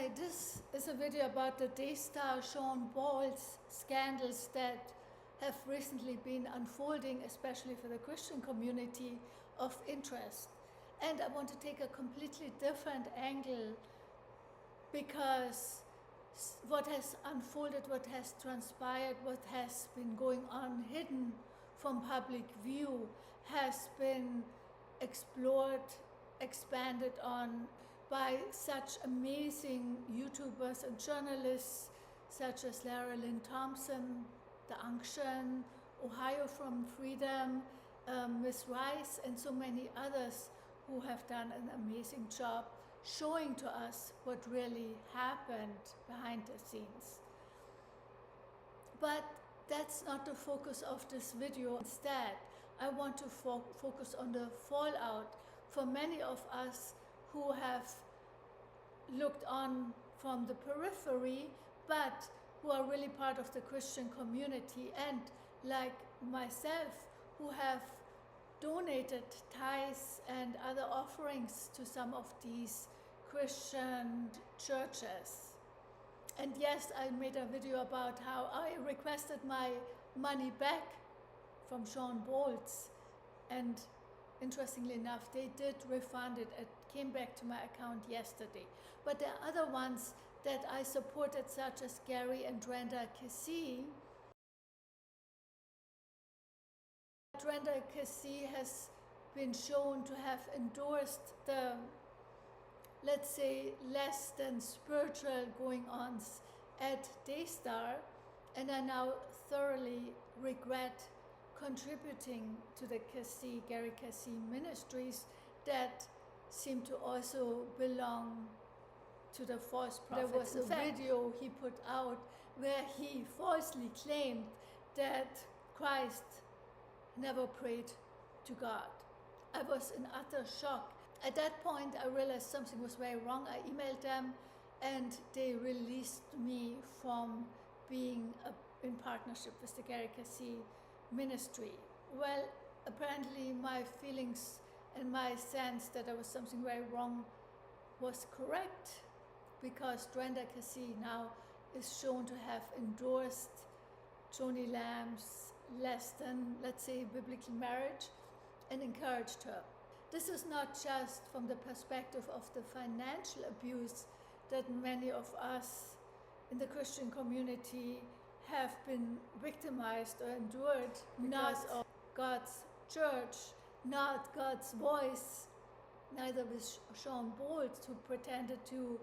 Hi, this is a video about the Daystar Shawn Bolz scandals that have recently been unfolding, especially for the Christian community, of interest. And I want to take a completely different angle because what has unfolded, what has transpired, what has been going on hidden from public view has been explored, expanded on by such amazing YouTubers and journalists such as Lara Lynn Thompson, The Unction, Ohio from Freedom, Miss Rice, and so many others who have done an amazing job showing to us what really happened behind the scenes. But that's not the focus of this video. Instead, I want to focus on the fallout for many of us who have looked on from the periphery, but who are really part of the Christian community, and like myself, who have donated tithes and other offerings to some of these Christian churches. And yes, I made a video about how I requested my money back from Shawn Bolz, and interestingly enough, they did refund it. It came back to my account yesterday. But there are other ones that I supported, such as Gary and Brenda Kesey. Brenda Kesey has been shown to have endorsed the, let's say, less than spiritual going-ons at Daystar, and I now thoroughly regret contributing to the Gary Kesey ministries that seem to also belong to the false prophets. There was a video he put out where he falsely claimed that Christ never prayed to God. I was in utter shock. At that point, I realized something was very wrong. I emailed them and they released me from being in partnership with the Gary Kesey ministry. Well, apparently my feelings and my sense that there was something very wrong was correct, because Brenda Kesey now is shown to have endorsed Joni Lamb's less than, let's say, biblical marriage and encouraged her. This is not just from the perspective of the financial abuse that many of us in the Christian community have been victimized or endured, not of God's church, not God's voice, neither with Shawn Bolz, who pretended to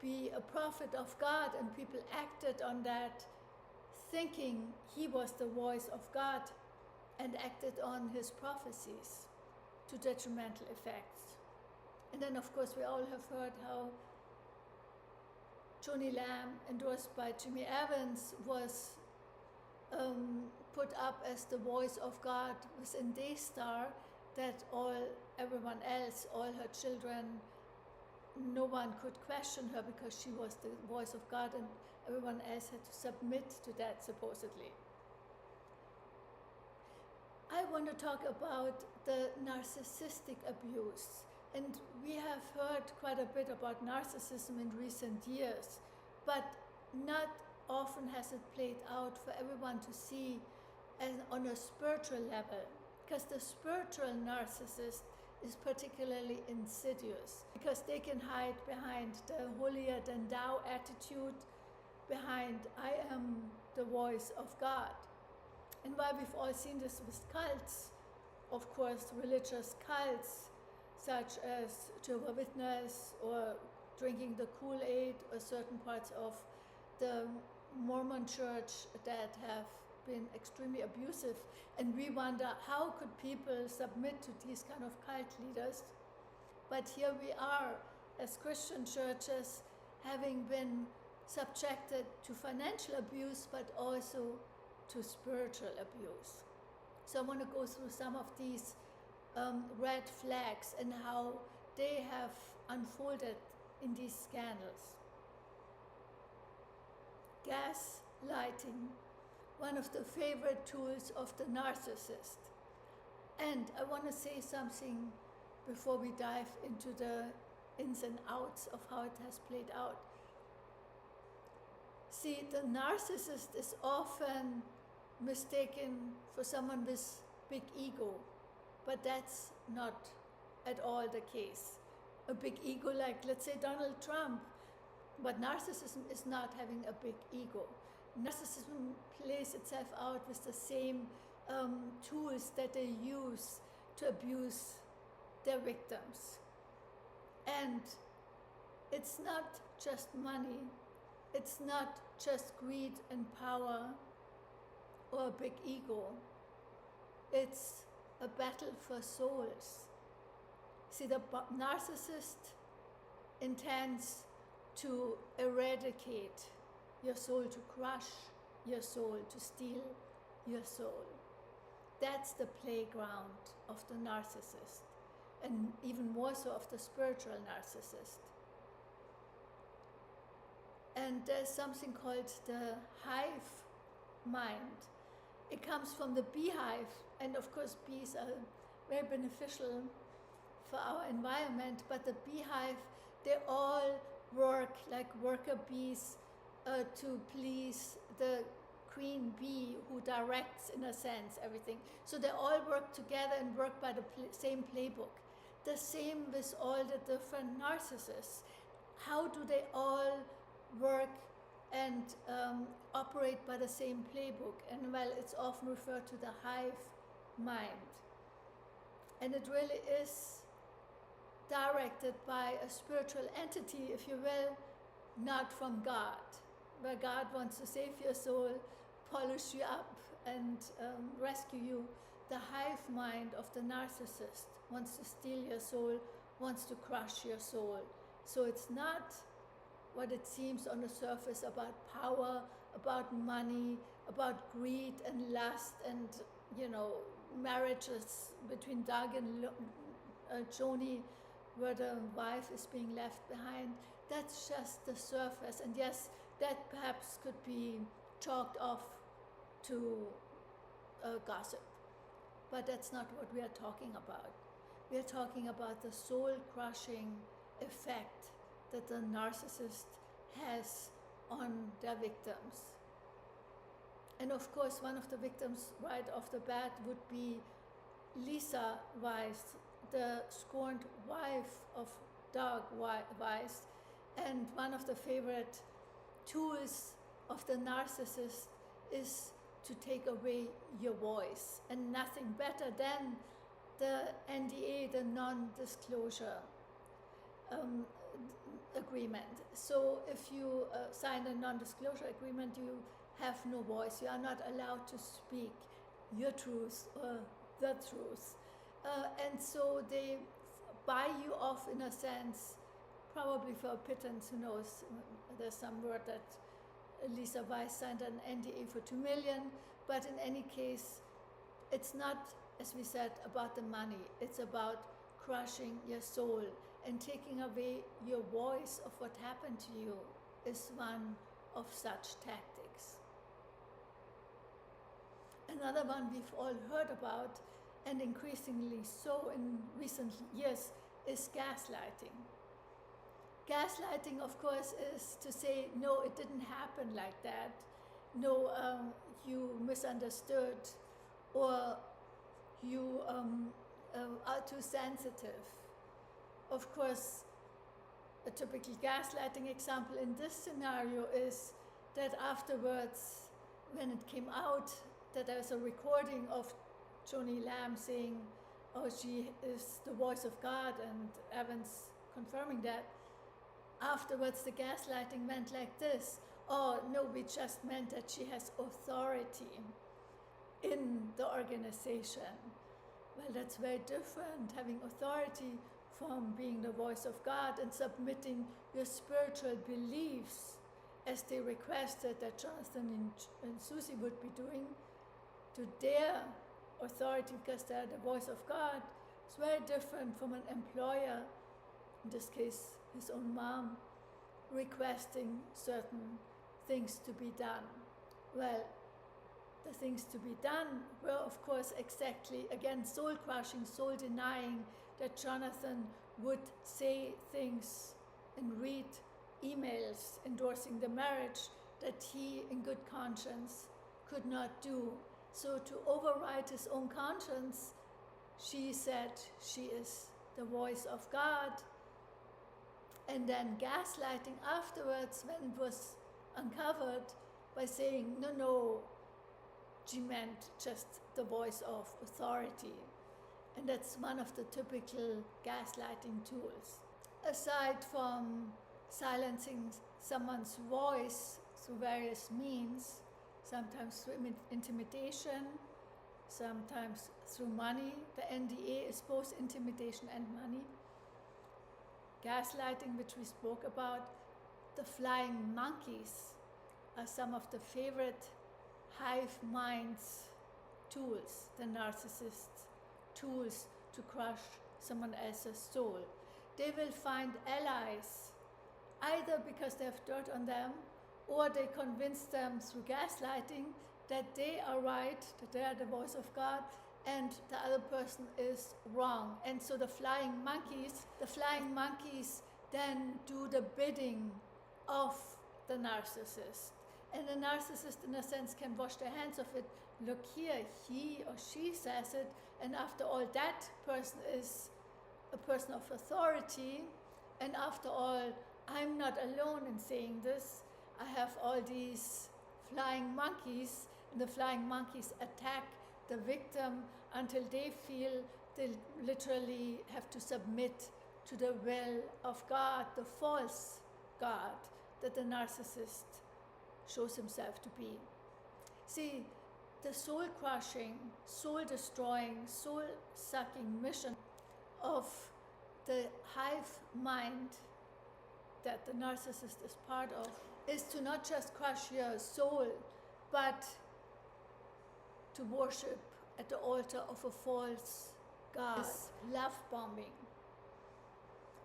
be a prophet of God, and people acted on that thinking he was the voice of God and acted on his prophecies to detrimental effects. And then of course we all have heard how Joni Lamb, endorsed by Jimmy Evans, was put up as the voice of God within Daystar, that everyone else, all her children, no one could question her because she was the voice of God, and everyone else had to submit to that, supposedly. I want to talk about the narcissistic abuse. And we have heard quite a bit about narcissism in recent years, but not often has it played out for everyone to see on a spiritual level, because the spiritual narcissist is particularly insidious, because they can hide behind the holier than thou attitude, behind I am the voice of God. And while we've all seen this with cults, of course, religious cults, such as Jehovah's Witness or drinking the Kool-Aid, or certain parts of the Mormon church that have been extremely abusive, and we wonder how could people submit to these kind of cult leaders. But here we are as Christian churches, having been subjected to financial abuse, but also to spiritual abuse. So I want to go through some of these red flags and how they have unfolded in these scandals. Gaslighting, one of the favorite tools of the narcissist. And I want to say something before we dive into the ins and outs of how it has played out. See, the narcissist is often mistaken for someone with big ego, but that's not at all the case. A big ego like, let's say, Donald Trump, but narcissism is not having a big ego. Narcissism plays itself out with the same tools that they use to abuse their victims. And it's not just money, it's not just greed and power or a big ego. It's a battle for souls. See, the narcissist intends to eradicate your soul, to crush your soul, to steal your soul. That's the playground of the narcissist, and even more so of the spiritual narcissist. And there's something called the hive mind. It comes from the beehive, and of course bees are very beneficial for our environment, but the beehive, they all work like worker bees to please the queen bee who directs, in a sense, everything. So they all work together and work by the same playbook. The same with all the different narcissists. How do they all work and operate by the same playbook? And well, it's often referred to the hive mind. And it really is directed by a spiritual entity, if you will, not from God, where God wants to save your soul, polish you up, and rescue you. The hive mind of the narcissist wants to steal your soul, wants to crush your soul. So it's not what it seems on the surface about power, about money, about greed and lust and, marriages between Doug and Joni, where the wife is being left behind. That's just the surface. And yes, that perhaps could be chalked off to gossip. But that's not what we are talking about. We are talking about the soul-crushing effect that the narcissist has on their victims. And of course, one of the victims right off the bat would be Lisa Weiss, the scorned wife of Doug Weiss. And one of the favorite tools of the narcissist is to take away your voice, and nothing better than the NDA, the non-disclosure agreement. So if you sign a non-disclosure agreement, you have no voice. You are not allowed to speak your truth or the truth. And so they buy you off, in a sense, probably for a pittance, who knows. There's some word that Lisa Weiss signed an NDA for $2 million, but in any case, it's not, as we said, about the money. It's about crushing your soul, and taking away your voice of what happened to you is one of such tactics. Another one we've all heard about, and increasingly so in recent years, is gaslighting. Gaslighting, of course, is to say, no, it didn't happen like that. No, you misunderstood, or you are too sensitive. Of course, a typical gaslighting example in this scenario is that afterwards, when it came out that there's a recording of Joni Lamb saying, oh, she is the voice of God, and Evans confirming that, afterwards the gaslighting went like this: oh, no, we just meant that she has authority in the organization. Well, that's very different, having authority from being the voice of God and submitting your spiritual beliefs, as they requested that Jonathan and Susie would be doing, to their authority because they're the voice of God. It's very different from an employer, in this case his own mom, requesting certain things to be done. Well, the things to be done were, of course, exactly, again, soul-crushing, soul-denying, that Jonathan would say things and read emails endorsing the marriage that he, in good conscience, could not do. So to override his own conscience, she said she is the voice of God. And then gaslighting afterwards, when it was uncovered, by saying, no, she meant just the voice of authority. And that's one of the typical gaslighting tools. Aside from silencing someone's voice through various means, sometimes through intimidation, sometimes through money. The NDA is both intimidation and money. Gaslighting, which we spoke about, the flying monkeys are some of the favorite hive minds tools, the narcissists' tools to crush someone else's soul. They will find allies, either because they have dirt on them, or they convince them through gaslighting that they are right, that they are the voice of God, and the other person is wrong. And so the flying monkeys then do the bidding of the narcissist. And the narcissist, in a sense, can wash their hands of it. Look here, he or she says it, and after all, that person is a person of authority, and after all, I'm not alone in saying this. I have all these flying monkeys, and the flying monkeys attack the victim until they feel they literally have to submit to the will of God, the false God that the narcissist shows himself to be. See, the soul-crushing, soul-destroying, soul-sucking mission of the hive mind that the narcissist is part of is to not just crush your soul, but to worship at the altar of a false God. Love bombing.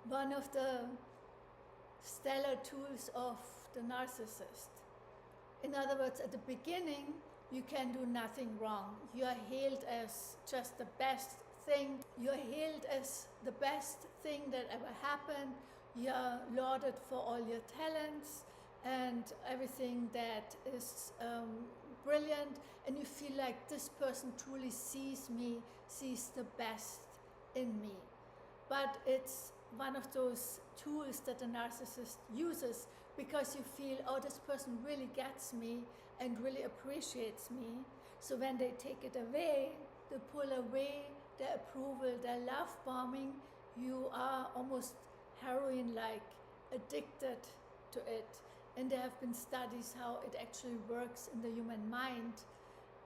One of the stellar tools of the narcissist. In other words, at the beginning, you can do nothing wrong. You are hailed as just the best thing. You are hailed as the best thing that ever happened. You are lauded for all your talents and everything that is brilliant. And you feel like this person truly sees me, sees the best in me. But it's one of those tools that the narcissist uses because you feel, oh, this person really gets me and really appreciates me. So when they take it away, they pull away their approval, their love bombing, you are almost heroin-like addicted to it. And there have been studies how it actually works in the human mind,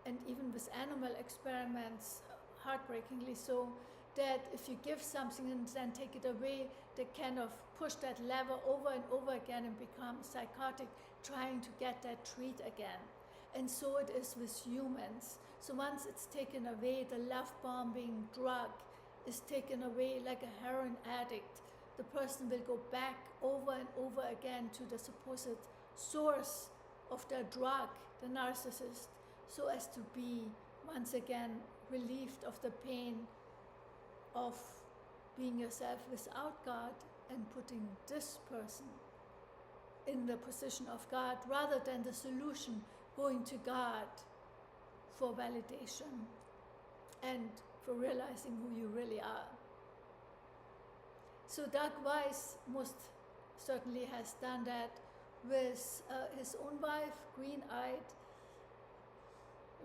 and even with animal experiments, heartbreakingly so, that if you give something and then take it away, they kind of push that lever over and over again and become psychotic, trying to get that treat again. And so it is with humans. So once it's taken away, the love-bombing drug is taken away like a heroin addict. The person will go back over and over again to the supposed source of their drug, the narcissist, so as to be once again relieved of the pain of being yourself without God and putting this person in the position of God rather than the solution, going to God for validation and for realizing who you really are. So Doug Weiss most certainly has done that with his own wife, green-eyed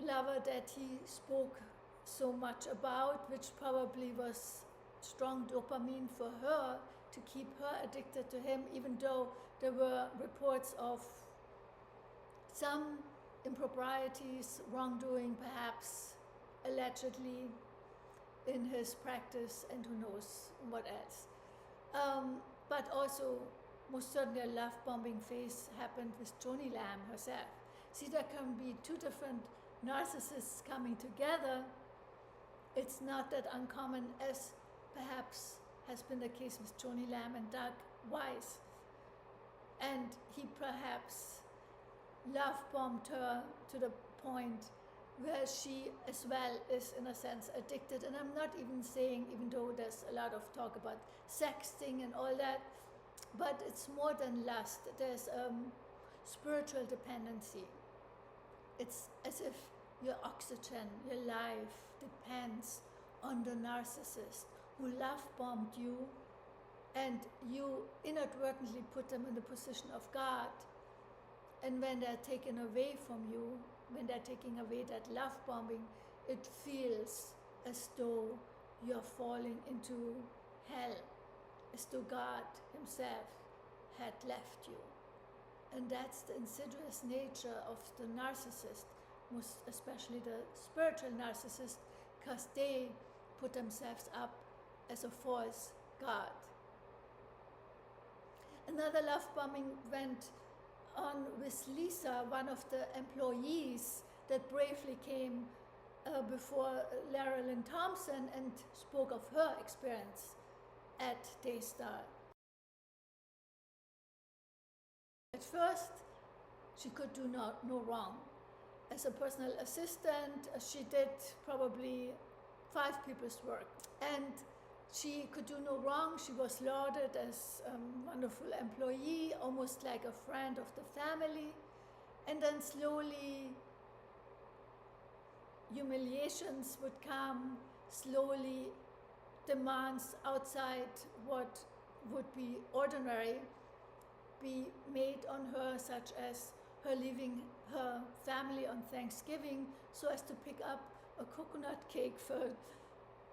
lover that he spoke so much about, which probably was strong dopamine for her to keep her addicted to him, even though there were reports of some improprieties, wrongdoing perhaps, allegedly, in his practice, and who knows what else. But also, most certainly a love-bombing phase happened with Joni Lamb herself. See, there can be two different narcissists coming together. It's not that uncommon as perhaps has been the case with Joni Lamb and Doug Weiss. And he perhaps love-bombed her to the point where she as well is, in a sense, addicted. And I'm not even saying, even though there's a lot of talk about sexting and all that, but it's more than lust. There's spiritual dependency. It's as if your oxygen, your life depends on the narcissist who love-bombed you, and you inadvertently put them in the position of God. And when they're taken away from you, when they're taking away that love bombing, it feels as though you're falling into hell, as though God himself had left you. And that's the insidious nature of the narcissist, most especially the spiritual narcissist, because they put themselves up as a false God. Another love bombing went on with Lisa, one of the employees that bravely came before Lara Lynn Thompson and spoke of her experience at Daystar. At first, she could do no wrong. As a personal assistant, she did probably 5 people's work. And she could do no wrong. She was lauded as a wonderful employee, almost like a friend of the family. And then slowly, humiliations would come, slowly demands outside what would be ordinary be made on her, such as her leaving her family on Thanksgiving so as to pick up a coconut cake for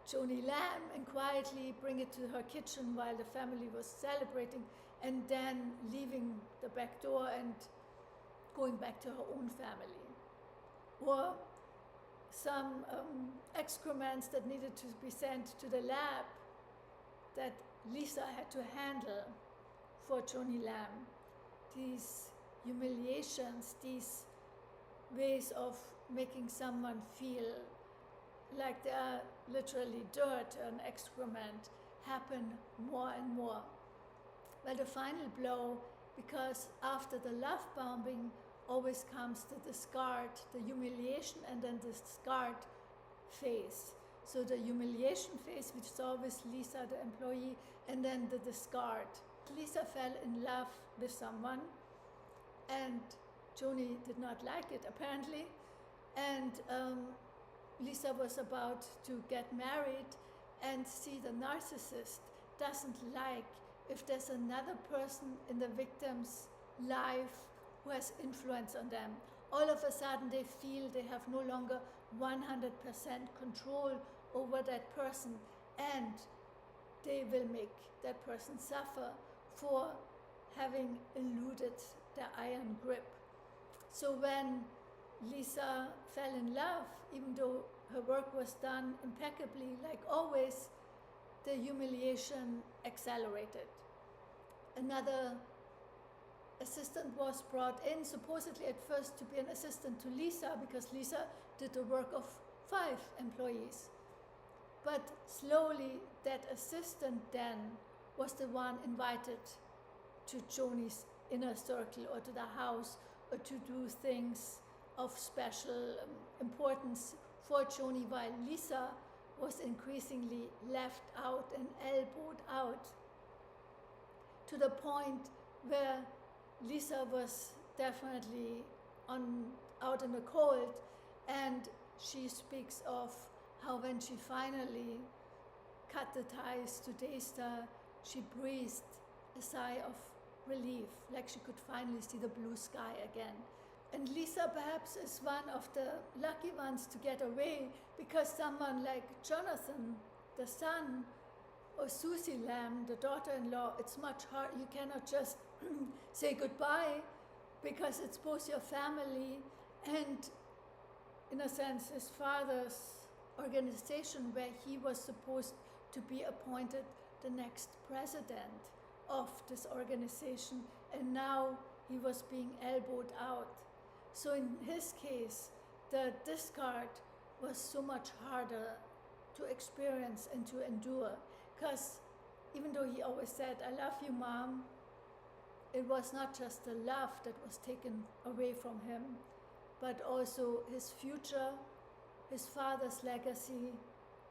Joni Lamb and quietly bring it to her kitchen while the family was celebrating, and then leaving the back door and going back to her own family. Or some excrements that needed to be sent to the lab that Lisa had to handle for Joni Lamb. These humiliations, these ways of making someone feel like they are literally dirt and excrement happen more and more. Well, the final blow, because after the love bombing always comes the discard, the humiliation, and then the discard phase. So the humiliation phase, which is always Lisa, the employee, and then the discard. Lisa fell in love with someone, and Joni did not like it apparently, and Lisa was about to get married, and see, the narcissist doesn't like if there's another person in the victim's life who has influence on them. All of a sudden they feel they have no longer 100% control over that person, and they will make that person suffer for having eluded their iron grip. So when Lisa fell in love, even though her work was done impeccably, like always, the humiliation accelerated. Another assistant was brought in, supposedly at first to be an assistant to Lisa, because Lisa did the work of 5 employees. But slowly that assistant then was the one invited to Joni's inner circle or to the house, or to do things of special importance for Joni, while Lisa was increasingly left out and elbowed out, to the point where Lisa was definitely out in the cold, and she speaks of how when she finally cut the ties to Daystar, she breathed a sigh of relief, like she could finally see the blue sky again. And Lisa perhaps is one of the lucky ones to get away, because someone like Jonathan, the son, or Susie Lamb, the daughter-in-law, it's much hard. You cannot just say goodbye, because it's both your family and, in a sense, his father's organization, where he was supposed to be appointed the next president of this organization, and now he was being elbowed out. So in his case, the discard was so much harder to experience and to endure, because even though he always said, "I love you, Mom," it was not just the love that was taken away from him, but also his future, his father's legacy,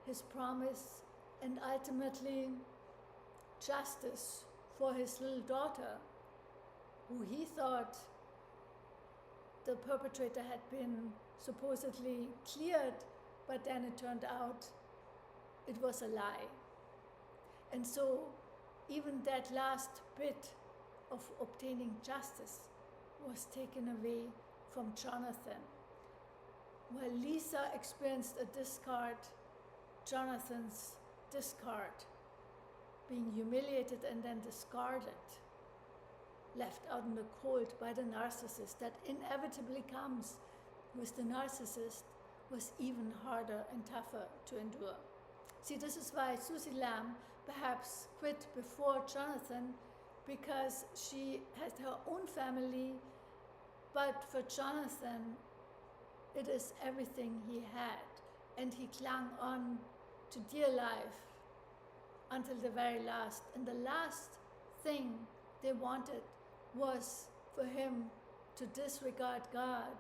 his promise, and ultimately justice for his little daughter, who he thought the perpetrator had been supposedly cleared, but then it turned out it was a lie. And so even that last bit of obtaining justice was taken away from Jonathan. While Lisa experienced a discard, Jonathan's discard, being humiliated and then discarded, left out in the cold by the narcissist, that inevitably comes with the narcissist, was even harder and tougher to endure. See, this is why Susie Lamb perhaps quit before Jonathan, because she had her own family, but for Jonathan, it is everything he had, and he clung on to dear life until the very last. And the last thing they wanted was for him to disregard God,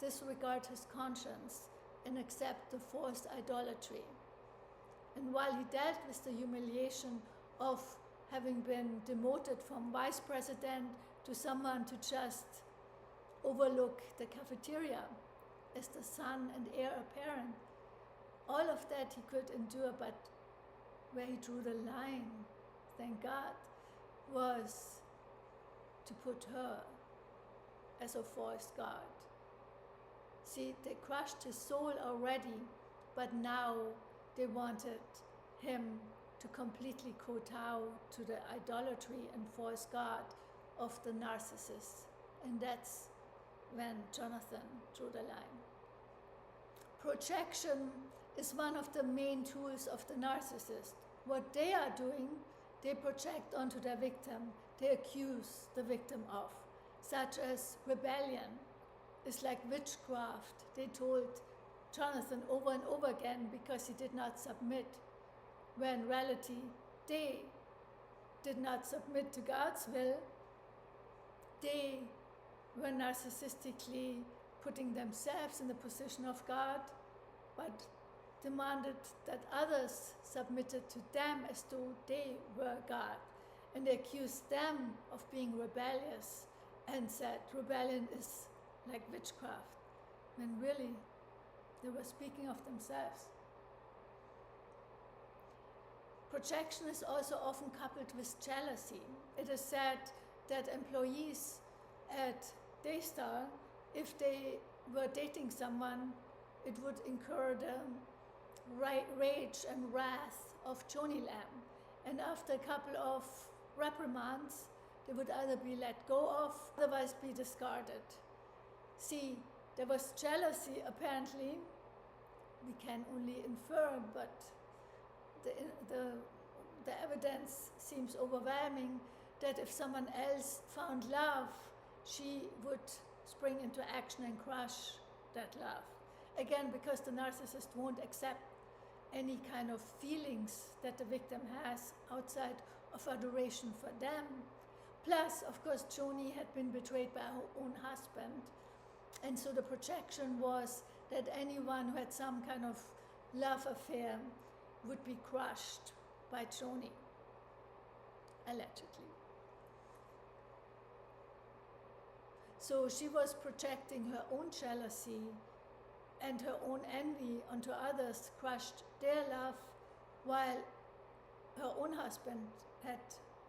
disregard his conscience, and accept the forced idolatry. And while he dealt with the humiliation of having been demoted from vice president to someone to just overlook the cafeteria as the son and heir apparent, all of that he could endure, but where he drew the line, thank God, was to put her as a false god. See, they crushed his soul already, but now they wanted him to completely kowtow to the idolatry and false god of the narcissist. And that's when Jonathan drew the line. Projection is one of the main tools of the narcissist. What they are doing, they project onto their victim, they accuse the victim of, such as rebellion is like witchcraft. They told Jonathan over and over again because he did not submit, when in reality they did not submit to God's will. They were narcissistically putting themselves in the position of God, but demanded that others submitted to them as though they were God. And they accused them of being rebellious and said rebellion is like witchcraft, when really they were speaking of themselves. Projection is also often coupled with jealousy. It is said that employees at Daystar, if they were dating someone, it would incur the rage and wrath of Joni Lamb. And after a couple of reprimands, they would either be let go of, otherwise be discarded. See, there was jealousy apparently. We can only infer, but the evidence seems overwhelming that if someone else found love, she would spring into action and crush that love. Again, because the narcissist won't accept any kind of feelings that the victim has outside of adoration for them. Plus, of course, Joni had been betrayed by her own husband. And so the projection was that anyone who had some kind of love affair would be crushed by Joni, allegedly. So she was projecting her own jealousy and her own envy onto others, crushed their love, while her own husband had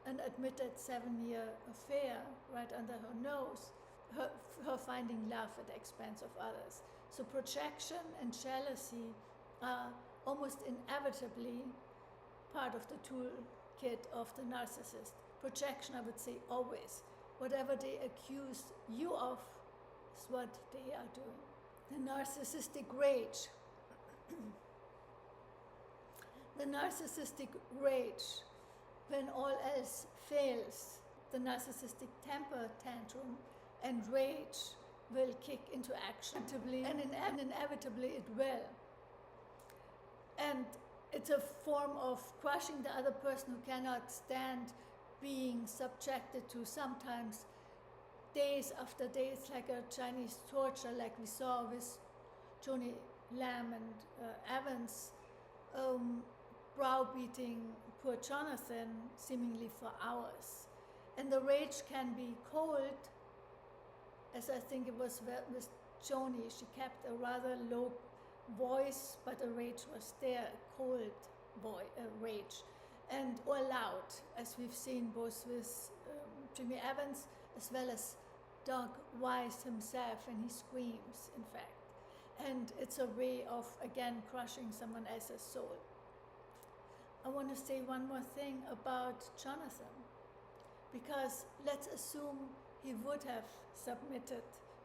an admitted 7-year affair right under her nose, her finding love at the expense of others. So projection and jealousy are almost inevitably part of the toolkit of the narcissist. Projection, I would say, always. Whatever they accuse you of is what they are doing. The narcissistic rage. The narcissistic rage, when all else fails, the narcissistic temper tantrum and rage will kick into action, and inevitably it will. And it's a form of crushing the other person who cannot stand being subjected to sometimes days after days, like a Chinese torture, like we saw with Joni Lamb and Evans, browbeating poor Jonathan seemingly for hours. And the rage can be cold as I think it was with Joni, she kept a rather low voice, but the rage was there, cold rage, or loud, as we've seen both with Jimmy Evans as well as Doug Weiss himself, and he screams, in fact. And it's a way of, again, crushing someone else's soul. I want to say one more thing about Jonathan, because let's assume he would have submitted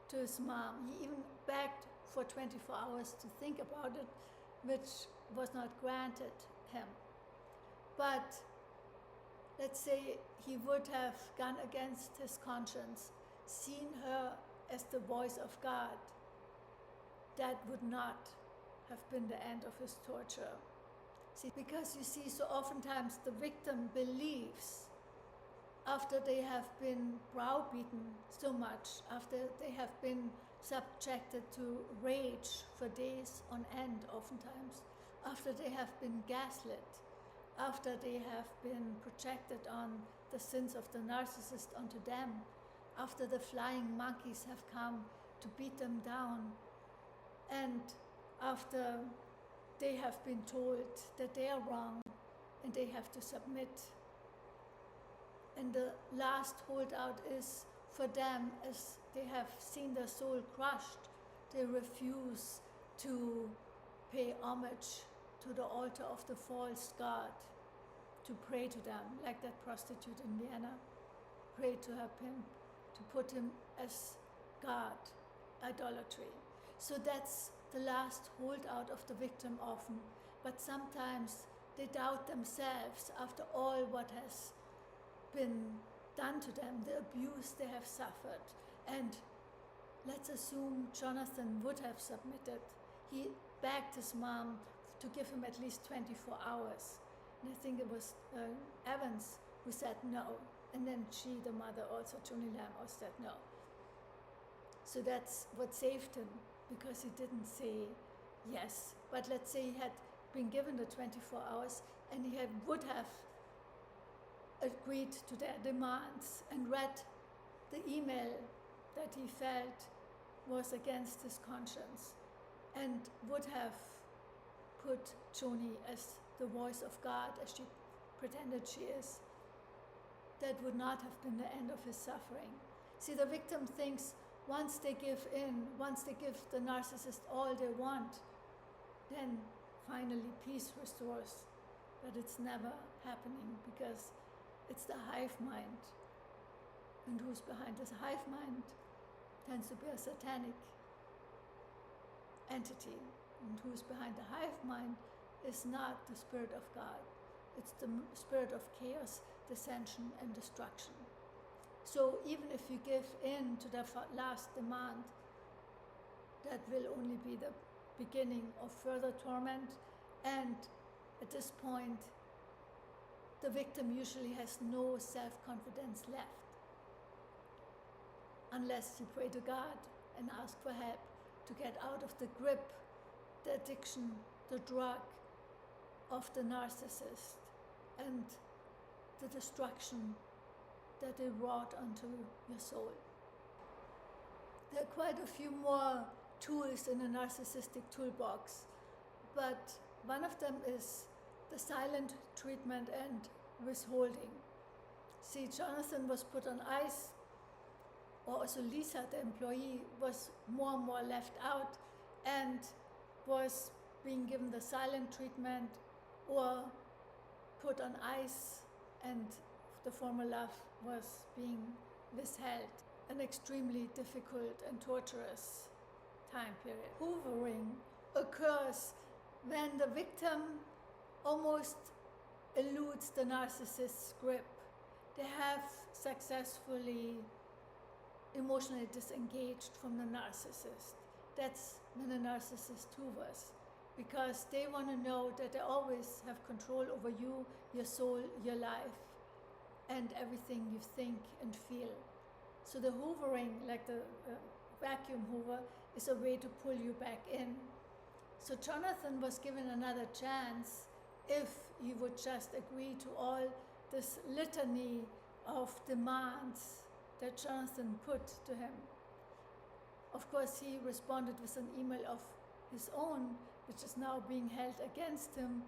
to his mom. He even begged for 24 hours to think about it, which was not granted him. But let's say he would have gone against his conscience, seen her as the voice of God. That would not have been the end of his torture. See, because you see, so oftentimes the victim believes, after they have been browbeaten so much, after they have been subjected to rage for days on end oftentimes, after they have been gaslit, after they have been projected on the sins of the narcissist onto them, after the flying monkeys have come to beat them down, and after they have been told that they are wrong and they have to submit. And the last holdout is for them, as they have seen their soul crushed, they refuse to pay homage to the altar of the false god, to pray to them, like that prostitute in Vienna prayed to her pimp, to put him as God, idolatry. So that's the last holdout of the victim often, but sometimes they doubt themselves after all what has been done to them, the abuse they have suffered. And let's assume Jonathan would have submitted. He begged his mom to give him at least 24 hours. And I think it was Evans who said no. And then she, the mother, also, Joni Lamb, also said no. So that's what saved him, because he didn't say yes. But let's say he had been given the 24 hours and he would have agreed to their demands and read the email that he felt was against his conscience, and would have put Joni as the voice of God, as she pretended she is, that would not have been the end of his suffering. See, the victim thinks once they give in, once they give the narcissist all they want, then finally peace restores. But it's never happening, because it's the hive mind. And who's behind this hive mind tends to be a satanic entity. And who's behind the hive mind is not the Spirit of God. It's the spirit of chaos, dissension, and destruction. So even if you give in to the last demand, that will only be the beginning of further torment. And at this point, the victim usually has no self-confidence left, unless you pray to God and ask for help to get out of the grip, the addiction, the drug of the narcissist, and the destruction that they wrought onto your soul. There are quite a few more tools in the narcissistic toolbox, but one of them is the silent treatment and withholding. See, Jonathan was put on ice, or also Lisa, the employee, was more and more left out and was being given the silent treatment or put on ice, and the former love was being withheld. An extremely difficult and torturous time period. Hoovering occurs when the victim almost eludes the narcissist's grip. They have successfully emotionally disengaged from the narcissist. That's when the narcissist hoovers, because they want to know that they always have control over you, your soul, your life, and everything you think and feel. So the hoovering, like the vacuum hoover, is a way to pull you back in. So Jonathan was given another chance if he would just agree to all this litany of demands that Jonathan put to him. Of course, he responded with an email of his own, which is now being held against him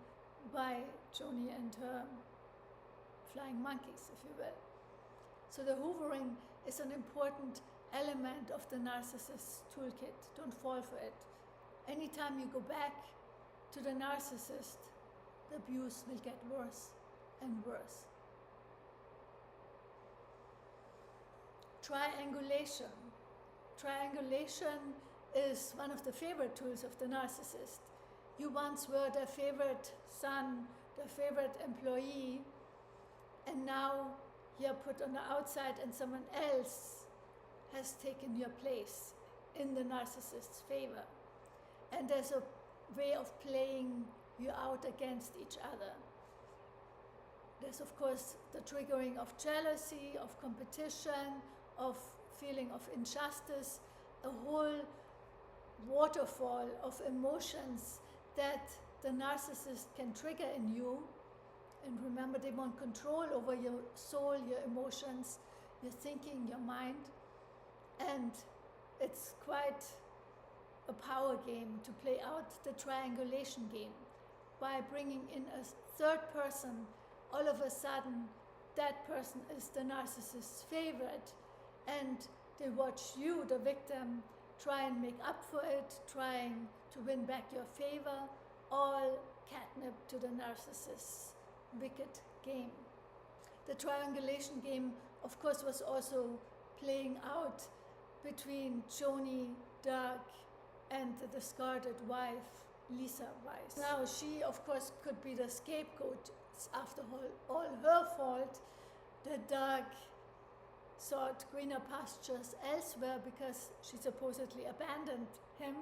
by Joni and her flying monkeys, if you will. So the hoovering is an important element of the narcissist's toolkit. Don't fall for it. Anytime you go back to the narcissist, the abuse will get worse and worse. Triangulation. Triangulation is one of the favorite tools of the narcissist. You once were their favorite son, their favorite employee, and now you're put on the outside and someone else has taken your place in the narcissist's favor. And there's a way of playing you out against each other. There's, of course, the triggering of jealousy, of competition, of feeling of injustice, a whole waterfall of emotions that the narcissist can trigger in you. And remember, they want control over your soul, your emotions, your thinking, your mind. And it's quite a power game to play out the triangulation game by bringing in a third person. All of a sudden, that person is the narcissist's favorite, and they watch you, the victim, try and make up for it, trying to win back your favor, all catnip to the narcissist's wicked game. The triangulation game, of course, was also playing out between Joni, Doug, and the discarded wife, Lisa Weiss. Now, she, of course, could be the scapegoat. It's after all her fault that Doug sought greener pastures elsewhere because she supposedly abandoned him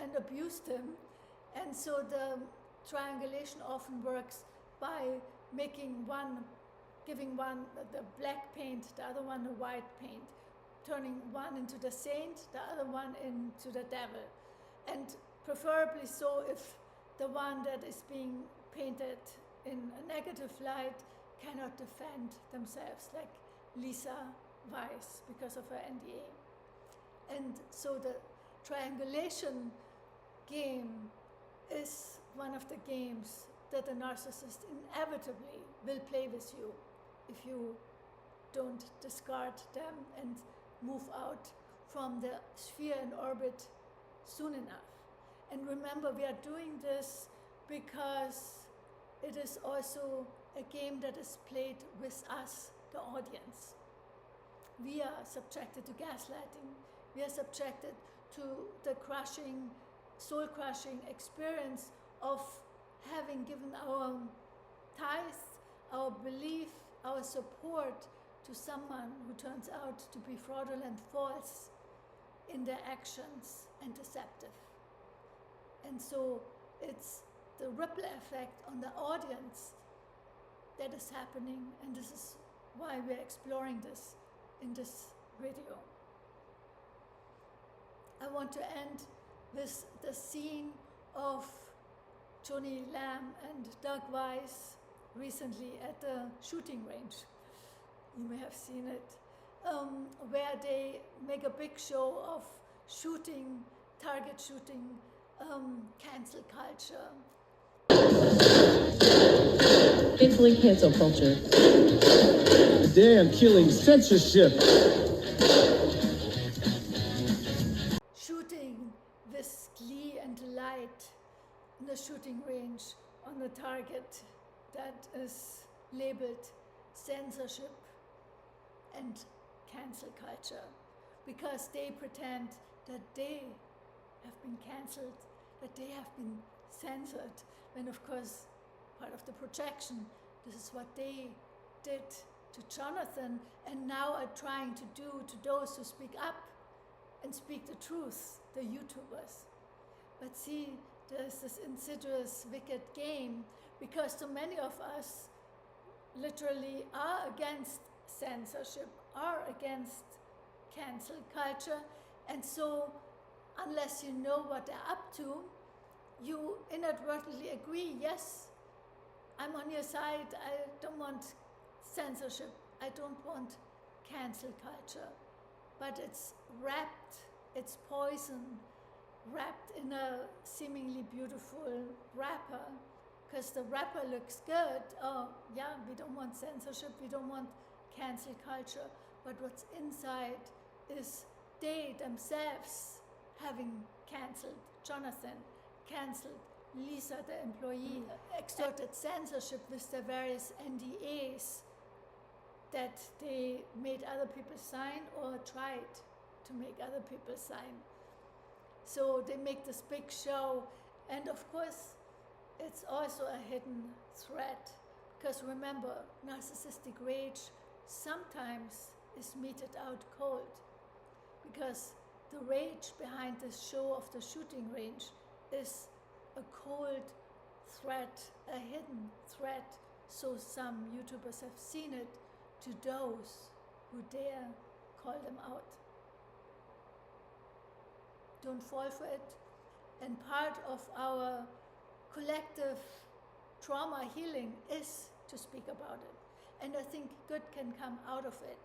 and abused him. And so the triangulation often works by making one, giving one the black paint, the other one the white paint, turning one into the saint, the other one into the devil. And preferably so if the one that is being painted in a negative light cannot defend themselves, like Lisa Weiss, because of her NDA. And so the triangulation game is one of the games that the narcissist inevitably will play with you if you don't discard them and move out from the sphere and orbit soon enough. And remember, we are doing this because it is also a game that is played with us, the audience. We are subjected to gaslighting. We are subjected to the crushing, soul-crushing experience of having given our tithes, our belief, our support to someone who turns out to be fraudulent, false in their actions, and deceptive. And so it's the ripple effect on the audience that is happening, and this is why we're exploring this in this video. I want to end with the scene of Joni Lamb and Doug Weiss recently at the shooting range. You may have seen it, where they make a big show of shooting, target shooting, cancel culture. Canceling cancel culture. Damn, killing censorship. Shooting with glee and delight in the shooting range on the target that is labeled censorship and cancel culture, because they pretend that they have been cancelled, that they have been censored, when of course part of the projection, this is what they did to Jonathan and now are trying to do to those who speak up and speak the truth, the YouTubers. But see, there's this insidious, wicked game, because so many of us literally are against censorship, are against cancel culture, and so unless you know what they're up to, you inadvertently agree, yes, I'm on your side, I don't want censorship, I don't want cancel culture. But it's wrapped it's poison wrapped in a seemingly beautiful wrapper, because the wrapper looks good. Oh, yeah, we don't want censorship, we don't want cancel culture. But what's inside is they themselves having cancelled Jonathan, cancelled Lisa, the employee, exerted censorship with the various NDAs that they made other people sign or tried to make other people sign. So they make this big show, and of course, it's also a hidden threat, because remember, narcissistic rage sometimes is meted out cold, because the rage behind this show of the shooting range is a cold threat, a hidden threat, so some YouTubers have seen it, to those who dare call them out. Don't fall for it. And part of our collective trauma healing is to speak about it. And I think good can come out of it,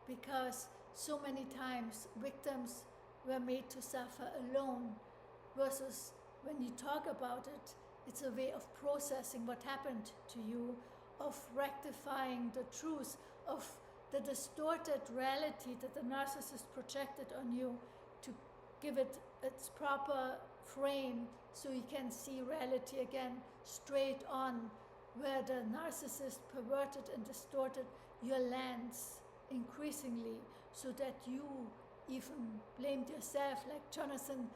because so many times victims were made to suffer alone, versus when you talk about it, it's a way of processing what happened to you, of rectifying the truth of the distorted reality that the narcissist projected on you, to give it its proper frame so you can see reality again straight on, where the narcissist perverted and distorted your lens increasingly, so that you even blamed yourself, like Jonathan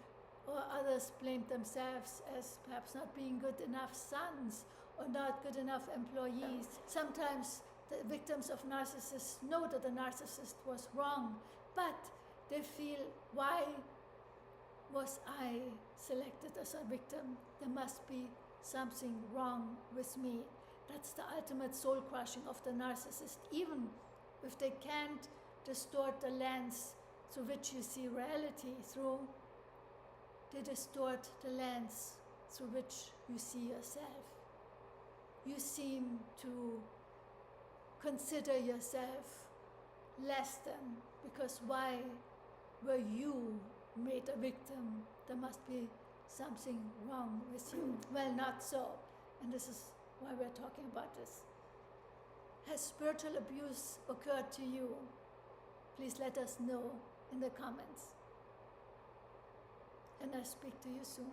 or others blamed themselves as perhaps not being good enough sons or not good enough employees. Sometimes the victims of narcissists know that the narcissist was wrong, but they feel, why was I selected as a victim? There must be something wrong with me. That's the ultimate soul crushing of the narcissist. Even if they can't distort the lens through which you see reality through, they distort the lens through which you see yourself. You seem to consider yourself less than, because why were you made a victim? There must be something wrong with you. Well, not so. And this is why we're talking about this. Has spiritual abuse occurred to you? Please let us know in the comments. And I speak to you soon.